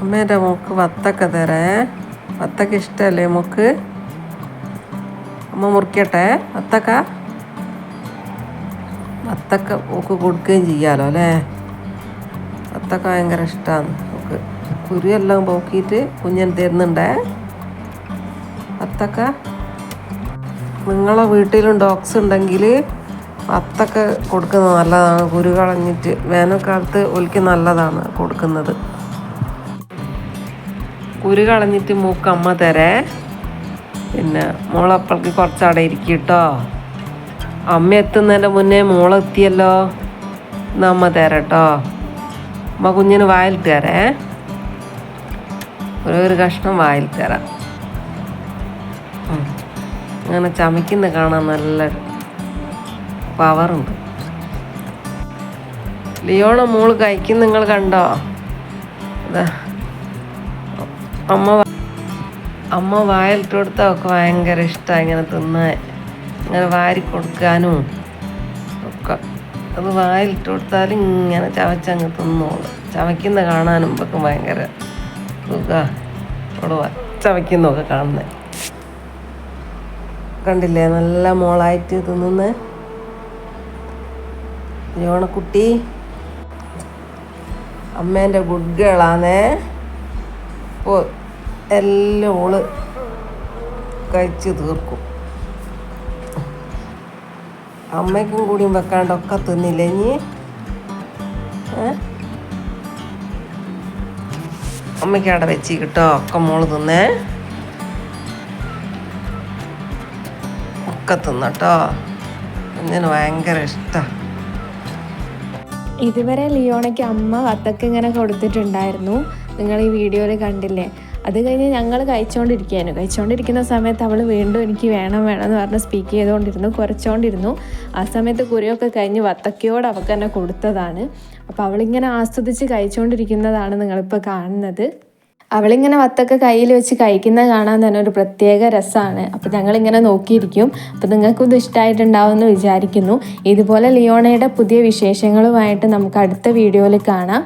അമ്മേൻ്റെ മോക്ക് വത്തക്ക തരേ. വത്തക്ക ഇഷ്ടമല്ലേ മോക്ക്? അമ്മ മുറിക്കട്ടെ വത്തക്ക. വത്തക്ക മോക്ക് കൊടുക്കുകയും ചെയ്യാലോ അല്ലേ. വത്തക്ക ഭയങ്കര ഇഷ്ടമാണ് മോക്ക്. കുരുവെല്ലാം പോക്കിയിട്ട് കുഞ്ഞൻ തരുന്നുണ്ടേ വത്തക്ക. നിങ്ങളെ വീട്ടിലും ഡോഗ്സ് ഉണ്ടെങ്കിൽ വത്തക്ക കൊടുക്കുന്നത് നല്ലതാണ്. കുരു കളഞ്ഞിട്ട് വേനൽക്കാലത്ത് ഒലിക്ക് നല്ലതാണ് കൊടുക്കുന്നത്. കുരു കളഞ്ഞിട്ട് മൂക്ക് അമ്മ തരേ. പിന്നെ മോളപ്പൾക്ക് കുറച്ചവിടെ ഇരിക്കും കേട്ടോ. അമ്മ എത്തുന്നതിൻ്റെ മുന്നേ മോളെത്തിയല്ലോ. എന്നാൽ അമ്മ തരാട്ടോ. അമ്മ കുഞ്ഞിന് വായിലിട്ട് തരേ. ഒരു കഷ്ണം വായിൽ തരാം. അങ്ങനെ ചമയ്ക്കുന്ന കാണാൻ നല്ല പവറുണ്ട്. ലിയോണ മോള് കഴിക്കുന്ന നിങ്ങൾ കണ്ടോ? അമ്മ വായിലിട്ട് കൊടുത്താൽ ഒക്കെ ഭയങ്കര ഇഷ്ടമാണ് ഇങ്ങനെ തിന്നാൻ. ഇങ്ങനെ വാരി കൊടുക്കാനും ഒക്കെ. അത് വായിലിട്ട് കൊടുത്താലും ഇങ്ങനെ ചവച്ചങ്ങ് തിന്നോളൂ. ചവയ്ക്കുന്ന കാണാനും ഒക്കെ ഭയങ്കര സുഖമാണ്. ചവയ്ക്കുന്നൊക്കെ കാണുന്നത് കണ്ടില്ലേ? നല്ല മോളായിട്ട് തിന്നുന്നത് ലിയോണക്കുട്ടി. അമ്മേൻ്റെ ഗുഡ് ഗേളാന്നേ. ഇപ്പോൾ എല്ലാം ഓള് കഴിച്ച് തീർക്കും. അമ്മയ്ക്കും കൂടിയും വെക്കാണ്ടൊക്കെ തിന്നില്ലേ ഇനി? അമ്മയ്ക്ക് അവിടെ വെച്ച് കിട്ടോ ഒക്കെ മോള് തിന്നേ. ഒക്കെ തിന്നട്ടോ. കുഞ്ഞിന് ഭയങ്കര ഇഷ്ടമാണ്. ഇതുവരെ ലിയോണയ്ക്ക് അമ്മ വത്തക്ക ഇങ്ങനെ കൊടുത്തിട്ടുണ്ടായിരുന്നു. നിങ്ങൾ ഈ വീഡിയോയിൽ കണ്ടില്ലേ. അത് കഴിഞ്ഞ് ഞങ്ങൾ കഴിച്ചുകൊണ്ടിരിക്കുന്ന സമയത്ത് അവൾ വീണ്ടും എനിക്ക് വേണം എന്ന് പറഞ്ഞ് സ്പീക്ക് ചെയ്തുകൊണ്ടിരുന്നു, കുറച്ചുകൊണ്ടിരുന്നു. ആ സമയത്ത് കുറിയൊക്കെ കഴിഞ്ഞ് വത്തക്കയോട് അവൾക്ക് തന്നെ കൊടുത്തതാണ്. അപ്പോൾ അവളിങ്ങനെ ആസ്വദിച്ച് കഴിച്ചുകൊണ്ടിരിക്കുന്നതാണ് നിങ്ങളിപ്പോൾ കാണുന്നത്. അവളിങ്ങനെ വത്തക്ക കയ്യിൽ വെച്ച് കഴിക്കുന്നത് കാണാൻ തന്നെ ഒരു പ്രത്യേക രസമാണ്. അപ്പോൾ ഞങ്ങളിങ്ങനെ നോക്കിയിരിക്കും. അപ്പോൾ നിങ്ങൾക്കും ഇത് ഇഷ്ടമായിട്ടുണ്ടാവുമെന്ന് വിചാരിക്കുന്നു. ഇതുപോലെ ലിയോണയുടെ പുതിയ വിശേഷങ്ങളുമായിട്ട് നമുക്ക് അടുത്ത വീഡിയോയിൽ കാണാം.